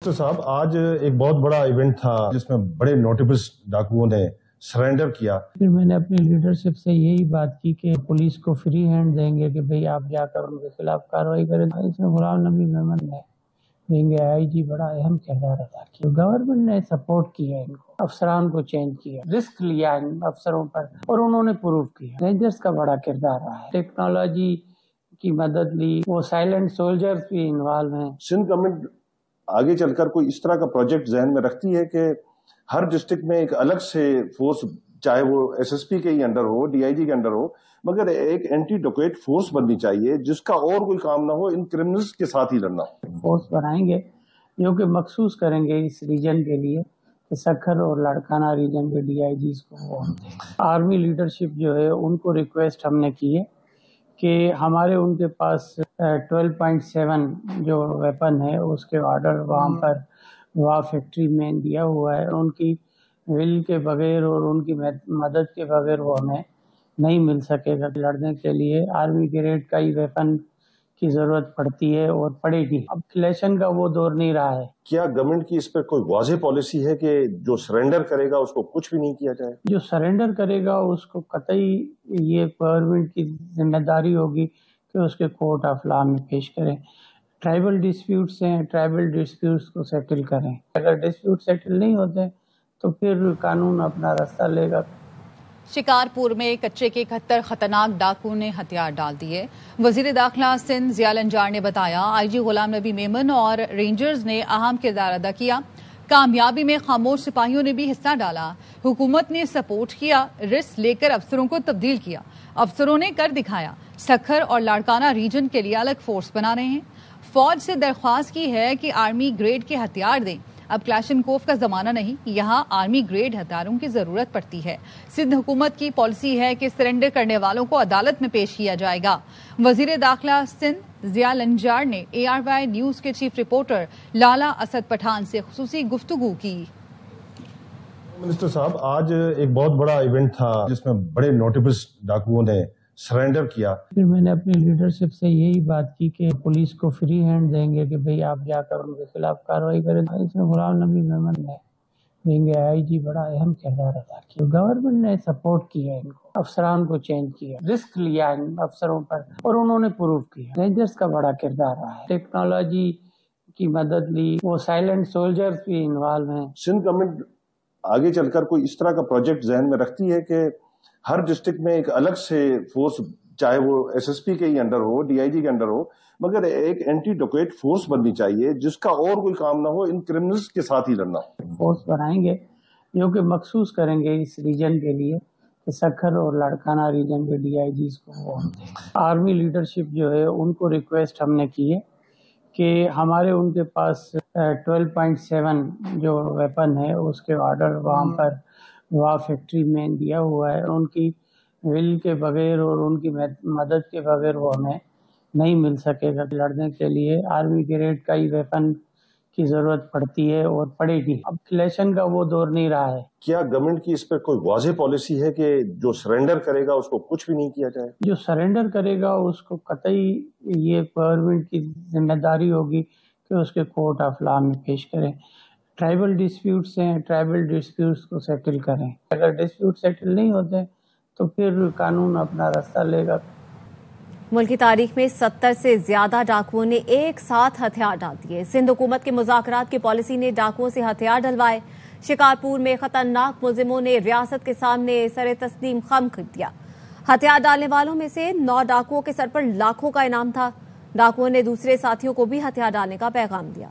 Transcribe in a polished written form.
Minister صاحب، آج ایک بہت بڑا ایونٹ تھا جس میں بڑے نوٹیبل ڈاکوؤں نے سرنڈر کیا۔ پھر میں نے اپنی لیڈرشپ سے یہی بات کی کہ پولیس کو فری ہینڈ دیں گے کہ بھئی آپ جا کر ان کے خلاف کارروائی کریں۔ اس میں غلام نبی میمن نے دیں گے آئی جی بڑا اہم کردار ادا کیا۔ گورنمنٹ نے سپورٹ کیا ان کو، افسران کو چینج کیا، رسک لیا ان افسروں پر اور انہوں نے پروو کیا۔ رینجرز کا بڑا کردار رہا ہے، ٹیکنالوجی کی مدد لی، وہ سائلنٹ سولجرز بھی انوالو ہیں۔ سندھ گورنمنٹ آگے چل کر کوئی اس طرح کا پروجیکٹ ذہن میں رکھتی ہے کہ ہر ڈسٹرکٹ میں ایک الگ سے فورس، چاہے وہ ایس ایس پی کے ہی انڈر ہو، ڈی آئی جی کے انڈر ہو، مگر ایک اینٹی ڈوکیٹ فورس بننی چاہیے جس کا اور کوئی کام نہ ہو ان کرمنلز کے ساتھ ہی لڑنا؟ فورس بنائیں گے جو کہ مخصوص کریں گے اس ریجن کے لیے کہ سکھر اور لاڑکانہ ریجن کے ڈی آئی جیز کو آرمی لیڈرشپ جو ہے ان کو ریکویسٹ ہم نے کی ہے کہ ہمارے ان کے پاس 12.7 جو ویپن ہے اس کے آرڈر وہاں پر وا فیکٹری میں دیا ہوا ہے، ان کی ول کے بغیر اور ان کی مدد کے بغیر وہ ہمیں نہیں مل سکے گا۔ لڑنے کے لیے آرمی گریڈ کا ہی ویپن کی ضرورت پڑتی ہے اور پڑے گی۔ اب الیکشن کا وہ دور نہیں رہا ہے۔ کیا گورنمنٹ کی اس پر کوئی واضح پالیسی ہے کہ جو سرنڈر کرے گا اس کو کچھ بھی نہیں کیا جائے؟ جو سرنڈر کرے گا اس کو قطعی یہ گورنمنٹ کی ذمہ داری ہوگی کہ اس کے کورٹ آف لا میں پیش کریں۔ ٹرائبل ڈسپیوٹس ہیں، ٹرائبل ڈسپیوٹس کو سیٹل کریں۔ اگر ڈسپیوٹ سیٹل نہیں ہوتے تو پھر قانون اپنا راستہ لے گا۔ شکارپور میں کچے کے 71 خطرناک ڈاکو نے ہتھیار ڈال دیے۔ وزیر داخلہ سندھ ضیاء الانجار نے بتایا آئی جی غلام نبی میمن اور رینجرز نے اہم کردار ادا کیا۔ کامیابی میں خاموش سپاہیوں نے بھی حصہ ڈالا۔ حکومت نے سپورٹ کیا، رسک لے کر افسروں کو تبدیل کیا۔ افسروں نے کر دکھایا۔ سکھر اور لاڑکانہ ریجن کے لیے الگ فورس بنا رہے ہیں۔ فوج سے درخواست کی ہے کہ آرمی گریڈ کے ہتھیار دیں۔ اب کلاشنکوف کا زمانہ نہیں، یہاں آرمی گریڈ ہتھیاروں کی ضرورت پڑتی ہے۔ سندھ حکومت کی پالیسی ہے کہ سرنڈر کرنے والوں کو عدالت میں پیش کیا جائے گا۔ وزیر داخلہ سندھ ضیاء الانجار نے ARY نیوز کے چیف رپورٹر لالا اسد پٹھان سے خصوصی گفتگو کی۔ منسٹر صاحب، آج ایک بہت بڑا ایونٹ تھا جس میں بڑے نوٹیبل ڈاکوؤں نے سرنڈر کیا۔ پھر میں نے اپنی لیڈرشپ سے یہی بات کی کہ پولیس کو فری ہینڈ دیں گے کہ بھئی آپ جا کر ان کے خلاف کارروائی کریں۔ اس میں غلام نبی میمن نے دیں گے آئی جی بڑا اہم کردار ادا کیا۔ گورنمنٹ نے سپورٹ کیا ان کو، افسران کو چینج کیا، رسک لیا ان افسروں پر اور انہوں نے پروو کیا۔ رینجرز کا بڑا کردار رہا ہے، ٹیکنالوجی کی مدد لی، وہ سائلنٹ سولجرز بھی انوالو ہیں۔ سندھ گورنمنٹ آگے چل کر کوئی اس طرح کا پروجیکٹ ذہن میں رکھتی ہے کہ ہر ڈسٹرکٹ میں ایک الگ سے فورس، چاہے وہ ایس ایس پی کے ہی انڈر ہو، ڈی آئی جی کے انڈر ہو، مگر ایک اینٹی ڈوکیٹ فورس بننی چاہیے جس کا اور کوئی کام نہ ہو ان کرمنلز کے ساتھ ہی لڑنا؟ فورس بنائیں گے جو کہ مخصوص کریں گے اس ریجن کے لیے کہ سکھر اور لاڑکانہ ریجن کے ڈی آئی جیز کو آرمی لیڈرشپ جو ہے ان کو ریکویسٹ ہم نے کی ہے کہ ہمارے ان کے پاس 12.7 جو ویپن ہے اس کے آرڈر وہاں پر وا فیکٹری میں دیا ہوا ہے، ان کی ول کے بغیر اور ان کی مدد کے بغیر وہ ہمیں نہیں مل سکے گا۔ لڑنے کے لیے آرمی گریڈ کا ہی ویپن کی ضرورت پڑتی ہے اور پڑے گی۔ اب الیکشن کا وہ دور نہیں رہا ہے۔ کیا گورنمنٹ کی اس پر کوئی واضح پالیسی ہے کہ جو سرنڈر کرے گا اس کو کچھ بھی نہیں کیا جائے؟ جو سرنڈر کرے گا اس کو قطعی یہ گورنمنٹ کی ذمہ داری ہوگی کہ اس کے کورٹ آف لا میں پیش کریں۔ ٹرائبل ڈسپیوٹس ہیں، ٹرائبل ڈسپیوٹس کو سیٹل کریں۔ اگر ڈسپیوٹ سیٹل نہیں ہوتے تو پھر قانون اپنا راستہ لے گا۔ ملک کی تاریخ میں 70 سے زیادہ ڈاکوؤں نے ایک ساتھ ہتھیار ڈال دیے۔ سندھ حکومت کے مذاکرات کی پالیسی نے ڈاکوؤں سے ہتھیار ڈلوائے۔ شکارپور میں خطرناک ملزموں نے ریاست کے سامنے سر تسلیم خم کر دیا۔ ہتھیار ڈالنے والوں میں سے 9 ڈاکوؤں کے سر پر لاکھوں کا انعام تھا۔ ڈاکوؤں نے دوسرے ساتھیوں کو بھی ہتھیار ڈالنے کا پیغام دیا۔